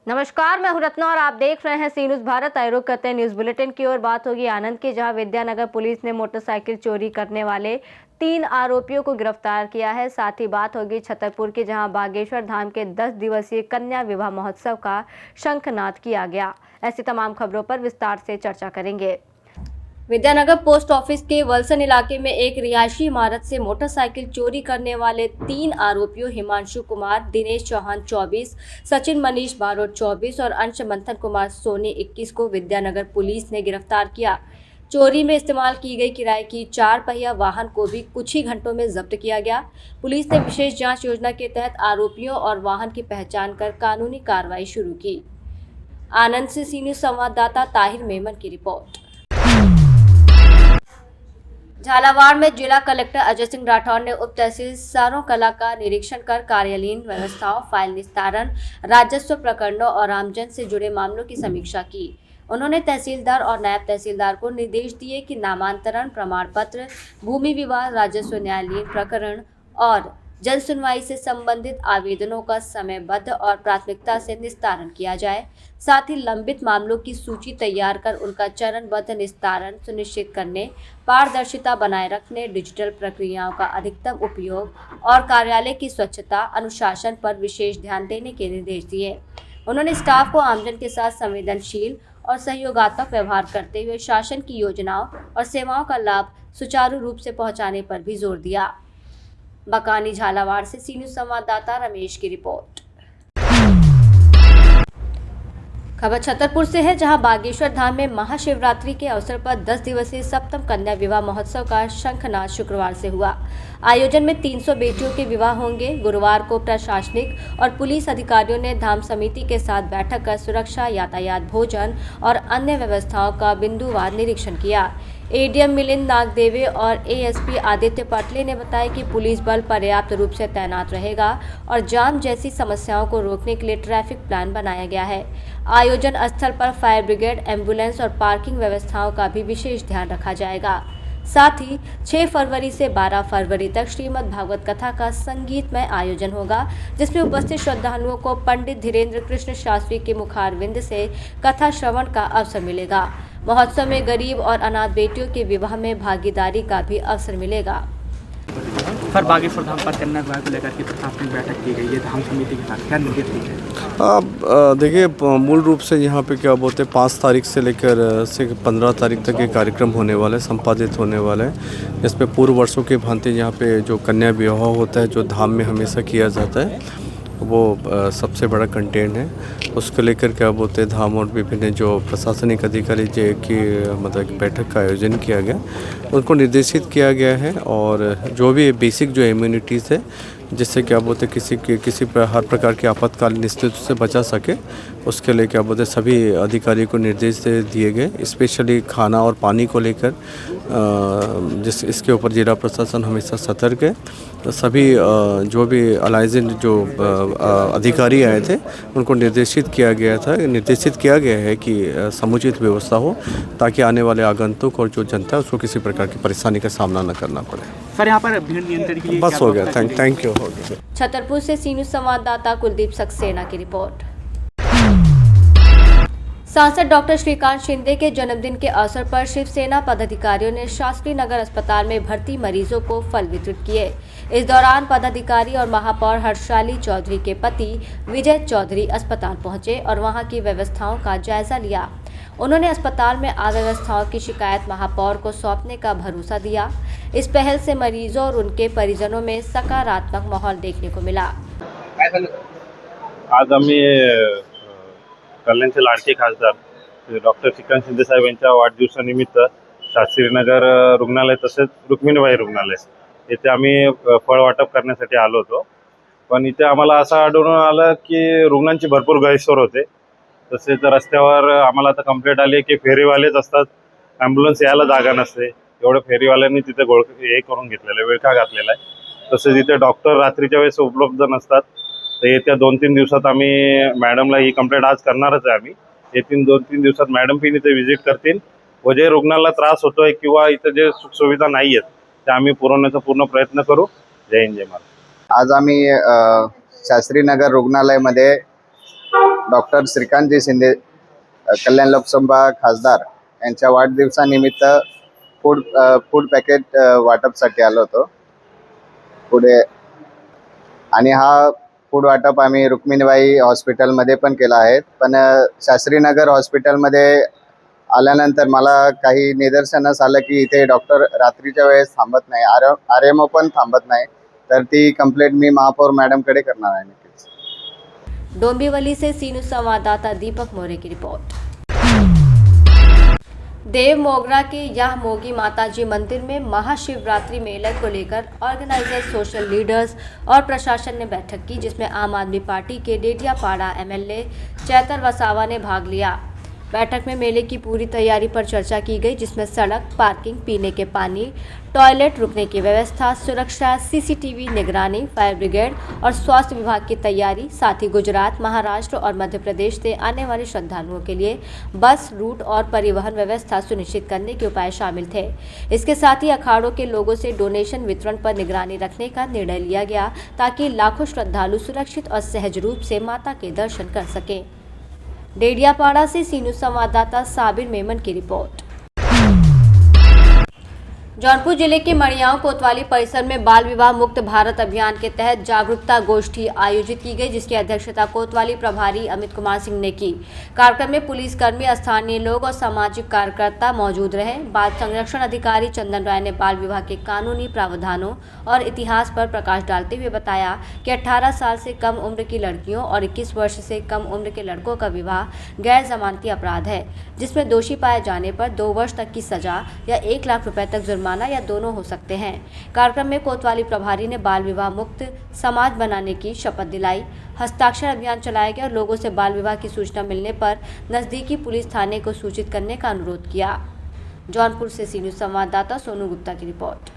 नमस्कार, मैं हूं रत्ना और आप देख रहे हैं सी न्यूज़ भारत। आए रुख करते हैं न्यूज़ बुलेटिन की ओर। बात होगी आनंद की, जहां विद्यानगर पुलिस ने मोटरसाइकिल चोरी करने वाले 3 आरोपियों को गिरफ्तार किया है। साथ ही बात होगी छतरपुर की, जहां बागेश्वर धाम के 10 दिवसीय कन्या विवाह महोत्सव का शंखनाद किया गया। ऐसी तमाम खबरों पर विस्तार से चर्चा करेंगे। विद्यानगर पोस्ट ऑफिस के वलसन इलाके में एक रिहायशी इमारत से मोटरसाइकिल चोरी करने वाले 3 आरोपियों हिमांशु कुमार, दिनेश चौहान 24, सचिन मनीष बारोट 24 और अंश मंथन कुमार सोनी 21 को विद्यानगर पुलिस ने गिरफ्तार किया। चोरी में इस्तेमाल की गई किराए की 4 पहिया वाहन को भी कुछ ही घंटों में जब्त किया गया। पुलिस ने विशेष जाँच योजना के तहत आरोपियों और वाहन की पहचान कर कानूनी कार्रवाई शुरू की। आनंद से सी न्यूज़ संवाददाता ताहिर मेमन की रिपोर्ट। झालावाड़ में जिला कलेक्टर अजय सिंह राठौर ने उप तहसील सारों कला का निरीक्षण कर कार्यालयीन व्यवस्थाओं, फाइल निस्तारण, राजस्व प्रकरणों और आमजन से जुड़े मामलों की समीक्षा की। उन्होंने तहसीलदार और नायब तहसीलदार को निर्देश दिए कि नामांतरण प्रमाण पत्र, भूमि विवाद, राजस्व न्यायालयीन प्रकरण और जन सुनवाई से संबंधित आवेदनों का समयबद्ध और प्राथमिकता से निस्तारण किया जाए। साथ ही लंबित मामलों की सूची तैयार कर उनका चरणबद्ध निस्तारण सुनिश्चित करने, पारदर्शिता बनाए रखने, डिजिटल प्रक्रियाओं का अधिकतम उपयोग और कार्यालय की स्वच्छता अनुशासन पर विशेष ध्यान देने के निर्देश दिए। उन्होंने स्टाफ को आमजन के साथ संवेदनशील और सहयोगात्मक व्यवहार करते हुए शासन की योजनाओं और सेवाओं का लाभ सुचारू रूप से पहुंचाने पर भी जोर दिया। बकानी झालावाड़ से सी न्यूज़ संवाददाता रमेश की रिपोर्ट। खबर छतरपुर से है, जहां बागेश्वर धाम में महाशिवरात्रि के अवसर पर 10 दिवसीय सप्तम कन्या विवाह महोत्सव का शंखनाद शुक्रवार से हुआ। आयोजन में 300 बेटियों के विवाह होंगे। गुरुवार को प्रशासनिक और पुलिस अधिकारियों ने धाम समिति के साथ बैठक कर सुरक्षा, यातायात, भोजन और अन्य व्यवस्थाओं का बिंदुवार निरीक्षण किया। एडीएम मिलिंद नागदेवे और एएसपी आदित्य पाटले ने बताया कि पुलिस बल पर्याप्त रूप से तैनात रहेगा और जाम जैसी समस्याओं को रोकने के लिए ट्रैफिक प्लान बनाया गया है। आयोजन स्थल पर फायर ब्रिगेड, एम्बुलेंस और पार्किंग व्यवस्थाओं का भी विशेष ध्यान रखा जाएगा। साथ ही 6 फरवरी से 12 फरवरी तक श्रीमद् भागवत कथा का संगीतमय आयोजन होगा, जिसमें उपस्थित श्रद्धालुओं को पंडित धीरेन्द्र कृष्ण शास्त्री के मुखारविंद से कथा श्रवण का अवसर मिलेगा। महोत्सव में गरीब और अनाथ बेटियों के विवाह में भागीदारी का भी अवसर मिलेगा। सर, बागेश्वर धाम पर कन्या विवाह को लेकर के प्रशासनिक बैठक की गई है, धाम समिति के साथ क्या निर्देश दिए हैं? देखिए, मूल रूप से यहाँ पे क्या बोलते हैं 5 तारीख से लेकर 15 तारीख तक ये कार्यक्रम होने वाला है, संपादित होने वाला है। इसमें पूर्व वर्षों की भांति यहाँ पे जो कन्या विवाह होता है, जो धाम में हमेशा किया जाता है, वो सबसे बड़ा कंटेंट है। उसको लेकर क्या बोलते हैं धाम और विभिन्न जो प्रशासनिक अधिकारी की मतलब बैठक का आयोजन किया गया, उनको निर्देशित किया गया है। और जो भी बेसिक जो इम्यूनिटीज़ है, जिससे क्या बोलते किसी हर प्रकार की आपातकालीन स्थिति से बचा सके, उसके लिए क्या बोलते सभी अधिकारियों को निर्देश दिए गए। स्पेशली खाना और पानी को लेकर इसके ऊपर जिला प्रशासन हमेशा सतर्क है। तो सभी जो भी अलाइजेंट जो अधिकारी आए थे, उनको निर्देशित किया गया है कि समुचित व्यवस्था हो, ताकि आने वाले आगंतुक और जो जनता है उसको किसी प्रकार की परेशानी का सामना न करना पड़े। सर, यहाँ पर भीड़ नियंत्रण के लिए बस हो गया। Thank you. छतरपुर से सी न्यूज़ संवाददाता कुलदीप सक्सेना की रिपोर्ट। सांसद डॉक्टर श्रीकांत शिंदे के जन्मदिन के अवसर पर शिवसेना पदाधिकारियों ने शास्त्री नगर अस्पताल में भर्ती मरीजों को फल वितरित किए। इस दौरान पदाधिकारी और महापौर हर्षाली चौधरी के पति विजय चौधरी अस्पताल पहुंचे और वहां की व्यवस्थाओं का जायजा लिया। उन्होंने अस्पताल में अव्यवस्थाओं की शिकायत महापौर को सौंपने का भरोसा दिया। इस पहल से मरीजों और उनके परिजनों में सकारात्मक माहौल देखने को मिला। आज आम्ही कल्याणचे लाडके खासदार डॉक्टर श्रीकांत शिंदे साहेब यांच्या वाढदिवसानिमित्त शास्त्रीनगर रुग्णालय तसेच रुक्मिणीबाई रुग्णालय येथे आम्ही फळ वाटप करण्यासाठी आलो होतो। पण इथे आम्हाला असं आढळून आलं की रुग्णांची भरपूर गैरसोय होते। तसेच रस्त्यावर आम्हाला आता कंप्लेंट आली की फेरीवालेच असतात, ॲम्ब्युलन्स यायला जागा नसते। एवढं फेरीवाल्यांनी तिथे हे करून घेतलेलं आहे, विळखा घातलेला आहे। तसेच इथे डॉक्टर रात्रीच्या वेळेस उपलब्ध नसतात। तर येत्या 2-3 दिवसात आम्ही मॅडमला ही कंप्लेंट आज करणारच आहे। आम्ही येत्या 2-3 दिवसात मॅडम पण इथे व्हिजिट करतील व जे रुग्णाला त्रास होतोय किंवा इथे जे सुखसुविधा नाही आहेत ते आम्ही पुरवण्याचा पूर्ण प्रयत्न करू. जय हिंद जय महाराष्ट्र. आज आम्ही शास्त्रीनगर रुग्णालयामध्ये डॉक्टर श्रीकांतजी शिंदे कल्याण लोकसभा खासदार यांच्या वाढदिवसानिमित्त फूड पॅकेट वाटपसाठी आलो होतो पुढे. आणि हा फूड वाटप आम्ही रुक्मिणीबाई हॉस्पिटलमध्ये पण केला आहे. पण शास्त्रीनगर हॉस्पिटलमध्ये आल्यानंतर मला काही निदर्शनास आलं की इथे डॉक्टर रात्रीच्या वेळेस थांबत नाही, RMO पण थांबत नाही. तर ती कंप्लेंट मी महापौर मॅडमकडे करणार आहे नक्कीच. डोंबिवली से सी न्यूज़ संवाददाता दीपक मौर्य की रिपोर्ट। देव मोगरा के यह मोगी माताजी मंदिर में महाशिवरात्रि मेले को लेकर ऑर्गेनाइजर, सोशल लीडर्स और प्रशासन ने बैठक की, जिसमें आम आदमी पार्टी के डेडियापाड़ा MLA चैतर वसावा ने भाग लिया। बैठक में मेले की पूरी तैयारी पर चर्चा की गई, जिसमें सड़क, पार्किंग, पीने के पानी, टॉयलेट, रुकने की व्यवस्था, सुरक्षा, CCTV निगरानी, फायर ब्रिगेड और स्वास्थ्य विभाग की तैयारी, साथ ही गुजरात, महाराष्ट्र और मध्य प्रदेश से आने वाले श्रद्धालुओं के लिए बस रूट और परिवहन व्यवस्था सुनिश्चित करने के उपाय शामिल थे। इसके साथ ही अखाड़ों के लोगों से डोनेशन वितरण पर निगरानी रखने का निर्णय लिया गया, ताकि लाखों श्रद्धालु सुरक्षित और सहज रूप से माता के दर्शन कर सकें। डेडियापाड़ा से सी न्यूज़ संवाददाता साबिर मेमन की रिपोर्ट। जौनपुर जिले के मड़ियाओं कोतवाली परिसर में बाल विवाह मुक्त भारत अभियान के तहत जागरूकता गोष्ठी आयोजित की गई, जिसकी अध्यक्षता कोतवाली प्रभारी अमित कुमार सिंह ने की। कार्यक्रम में पुलिसकर्मी, स्थानीय लोग और सामाजिक कार्यकर्ता मौजूद रहे। बाल संरक्षण अधिकारी चंदन राय ने बाल विवाह के कानूनी प्रावधानों और इतिहास पर प्रकाश डालते हुए बताया कि 18 साल से कम उम्र की लड़कियों और 21 वर्ष से कम उम्र के लड़कों का विवाह गैर जमानती अपराध है, जिसमें दोषी पाए जाने पर 2 वर्ष तक की सजा या 1 लाख रुपए तक जुर्माना या दोनों हो सकते हैं। कार्यक्रम में कोतवाली प्रभारी ने बाल विवाह मुक्त समाज बनाने की शपथ दिलाई। हस्ताक्षर अभियान चलाया गया और लोगों से बाल विवाह की सूचना मिलने पर नजदीकी पुलिस थाने को सूचित करने का अनुरोध किया। जौनपुर से सी न्यूज़ संवाददाता सोनू गुप्ता की रिपोर्ट।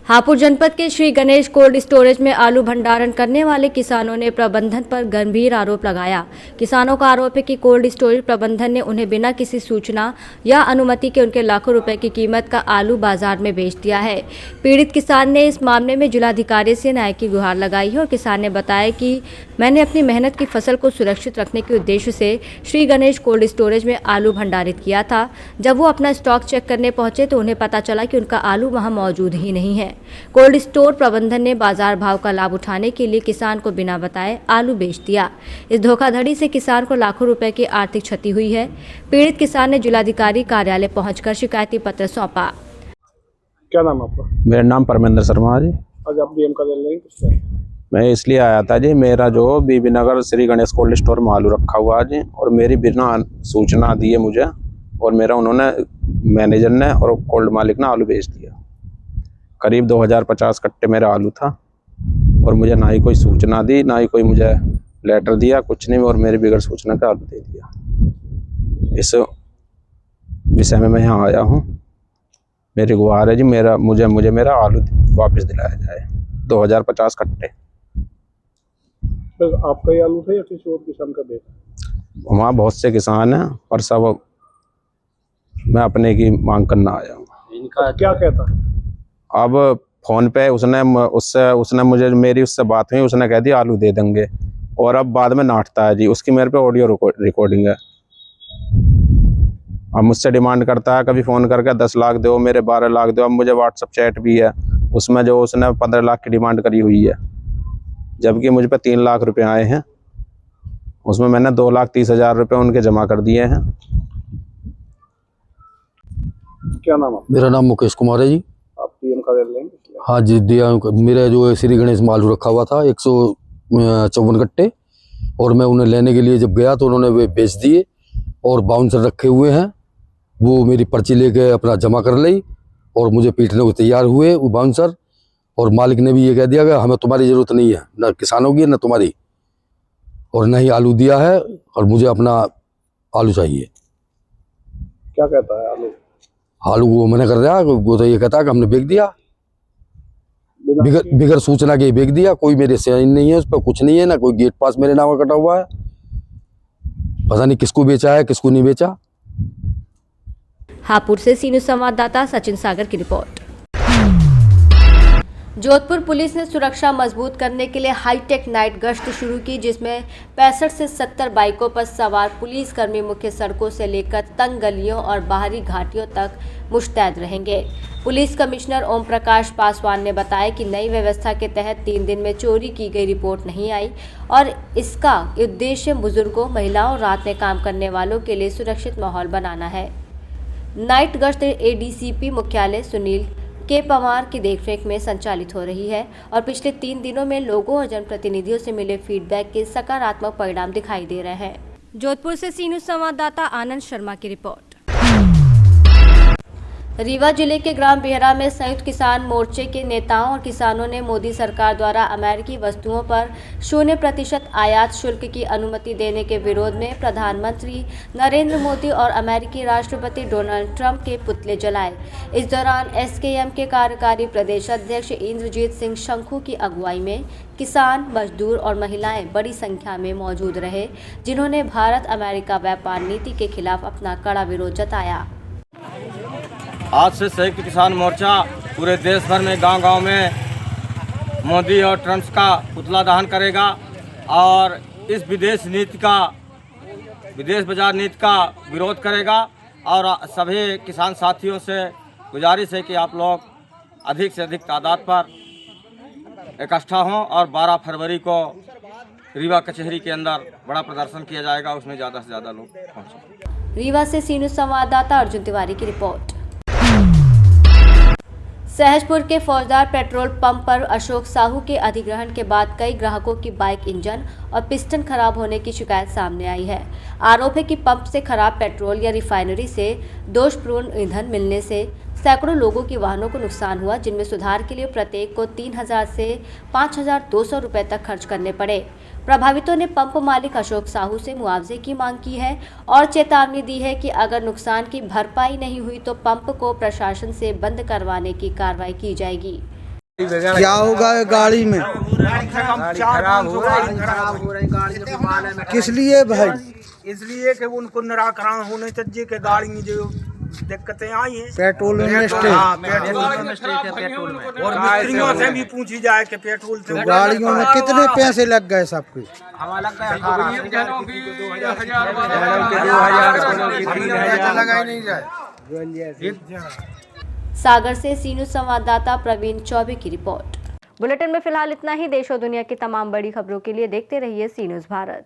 हापुड़ जनपद के श्री गणेश कोल्ड स्टोरेज में आलू भंडारण करने वाले किसानों ने प्रबंधन पर गंभीर आरोप लगाया। किसानों का आरोप है कि कोल्ड स्टोरेज प्रबंधन ने उन्हें बिना किसी सूचना या अनुमति के उनके लाखों रुपए की कीमत का आलू बाजार में बेच दिया है। पीड़ित किसान ने इस मामले में जिलाधिकारी से न्याय की गुहार लगाई है और किसान ने बताया कि मैंने अपनी मेहनत की फसल को सुरक्षित रखने के उद्देश्य से श्री गणेश कोल्ड स्टोरेज में आलू भंडारित किया था। जब वो अपना स्टॉक चेक करने पहुंचे तो उन्हें पता चला कि उनका आलू वहां मौजूद ही नहीं है। कोल्ड स्टोर प्रबंधन ने बाजार भाव का लाभ उठाने के लिए किसान को बिना बताए आलू बेच दिया। इस धोखाधड़ी से किसान को लाखों रुपए की आर्थिक क्षति हुई है। पीड़ित किसान ने जिलाधिकारी कार्यालय पहुंचकर शिकायती पत्र सौंपा। क्या नाम आपका? मेरा नाम परमेंद्र शर्मा जी। आज आप डीएम का दल लेंगे किससे? मैं इसलिए आया था जी, मेरा जो बीबी नगर श्री गणेश कोल्ड स्टोर में आलू रखा हुआ जी, और मेरी बिना सूचना दिए मुझे और मेरा उन्होंने मैनेजर ने और कोल्ड मालिक ने आलू बेच दिया। करीब 2050 कट्टे मेरा आलू था और मुझे ना ही कोई सूचना दी, ना ही कोई मुझे लेटर दिया, कुछ नहीं, और मेरे बिगड़ सूचना का आलू दे दिया। इस विषय में मैं यहाँ आया हूँ। मेरी गुहार है जी, मुझे मेरा आलू वापस दिलाया जाए। 2050 कट्टे। बस आपका ही आलू था या किसी और किसान का बेचा? वहाँ बहुत से किसान हैं और सब मैं अपने की मांग करना आया हूँ। इनका क्या कहता? अब फोन पे उसने मुझे मेरी उससे बात हुई, उसने कह दिया आलू दे देंगे, और अब बाद में नाटता है जी। उसकी मेरे पे ऑडियो रिकॉर्डिंग है। अब मुझसे डिमांड करता है कभी फ़ोन करके 10 लाख दो, मेरे 12 लाख दो। अब मुझे व्हाट्सअप चैट भी है, उसमें जो उसने 15 लाख की डिमांड करी हुई है, जबकि मुझ पे 3 लाख रुपए आए हैं। उसमें मैंने 2,30,000 रुपये उनके जमा कर दिए हैं। क्या नाम है? मेरा नाम मुकेश कुमार है जी। आप डीएम का दल लेंगे? हाँ जी, दिया। मेरा जो श्री गणेश में आलू रखा हुआ था 154 कट्टे, और मैं उन्हें लेने के लिए जब गया तो उन्होंने वे बेच दिए, और बाउंसर रखे हुए हैं, वो मेरी पर्ची लेके अपना जमा कर ली और मुझे पीटने को तैयार हुए वो बाउंसर। और मालिक ने भी ये कह दिया कि हमें तुम्हारी ज़रूरत नहीं है, न किसानों की न तुम्हारी, और न ही आलू दिया है, और मुझे अपना आलू चाहिए। क्या कहता है आलू? आलू वो मैंने कर दिया, वो तो ये कहता है कि हमने बेच दिया, बिगर सूचना के बेच दिया। कोई मेरे साइन नहीं है उस पर, कुछ नहीं है, ना कोई गेट पास मेरे नाम का कटा हुआ है। पता नहीं किसको बेचा है किसको नहीं बेचा। हापुड़ से सी न्यूज़ संवाददाता सचिन सागर की रिपोर्ट। जोधपुर पुलिस ने सुरक्षा मजबूत करने के लिए हाईटेक नाइट गश्त शुरू की, जिसमें 65 से 70 बाइकों पर सवार पुलिसकर्मी मुख्य सड़कों से लेकर तंग गलियों और बाहरी घाटियों तक मुस्तैद रहेंगे। पुलिस कमिश्नर ओम प्रकाश पासवान ने बताया कि नई व्यवस्था के तहत 3 दिन में चोरी की गई रिपोर्ट नहीं आई और इसका उद्देश्य बुजुर्गों, महिलाओं और रात में काम करने वालों के लिए सुरक्षित माहौल बनाना है। नाइट गश्त एडीसीपी मुख्यालय सुनील के पवार की देखरेख में संचालित हो रही है और पिछले 3 दिनों में लोगों और जनप्रतिनिधियों से मिले फीडबैक के सकारात्मक परिणाम दिखाई दे रहे हैं। जोधपुर से सी न्यूज़ संवाददाता आनंद शर्मा की रिपोर्ट। रीवा जिले के ग्राम बेहरा में संयुक्त किसान मोर्चे के नेताओं और किसानों ने मोदी सरकार द्वारा अमेरिकी वस्तुओं पर 0% आयात शुल्क की अनुमति देने के विरोध में प्रधानमंत्री नरेंद्र मोदी और अमेरिकी राष्ट्रपति डोनाल्ड ट्रंप के पुतले जलाए। इस दौरान एसकेएम के कार्यकारी प्रदेश अध्यक्ष इंद्रजीत सिंह शंखू की अगुवाई में किसान, मजदूर और महिलाएं बड़ी संख्या में मौजूद रहे, जिन्होंने भारत अमेरिका व्यापार नीति के खिलाफ अपना कड़ा विरोध जताया। आज से संयुक्त किसान मोर्चा पूरे देश भर में गांव-गांव में मोदी और ट्रंप का पुतला दहन करेगा और इस विदेश बाजार नीति का विरोध करेगा और सभी किसान साथियों से गुजारिश है कि आप लोग अधिक से अधिक तादाद पर इकट्ठा हों और 12 फरवरी को रीवा कचहरी के अंदर बड़ा प्रदर्शन किया जाएगा, उसमें ज़्यादा से ज़्यादा लोग पहुँचें। रीवा से सी न्यूज़ संवाददाता अर्जुन तिवारी की रिपोर्ट। सहजपुर के फौजदार पेट्रोल पंप पर अशोक साहू के अधिग्रहण के बाद कई ग्राहकों की बाइक इंजन और पिस्टन खराब होने की शिकायत सामने आई है। आरोप है कि पंप से खराब पेट्रोल या रिफाइनरी से दोषपूर्ण ईंधन मिलने से सैकड़ों लोगों के वाहनों को नुकसान हुआ, जिनमें सुधार के लिए प्रत्येक को 3,000 से 5,200 रुपये तक खर्च करने पड़े। प्रभावितों ने पंप मालिक अशोक साहू से मुआवजे की मांग की है और चेतावनी दी है कि अगर नुकसान की भरपाई नहीं हुई तो पंप को प्रशासन से बंद करवाने की कार्रवाई की जाएगी। क्या होगा गाड़ी में? खराब हो रही किस लिए भाई? इसलिए कि उनको निराकरण होने चाहिए कि गाड़ी में जो दिक्कतें आई हैं पेट्रोल में मिस्टेक है पेट्रोल में, और मिस्त्रियों से भी पूछी जाए कि पेट्रोल से गाड़ियों में कितने पैसे लग गए सबके? हमारा लग गया। सागर से सी न्यूज़ संवाददाता प्रवीण चौबे की रिपोर्ट। बुलेटिन में फिलहाल इतना ही। देश और दुनिया की तमाम बड़ी खबरों के लिए देखते रहिए सी न्यूज़ भारत।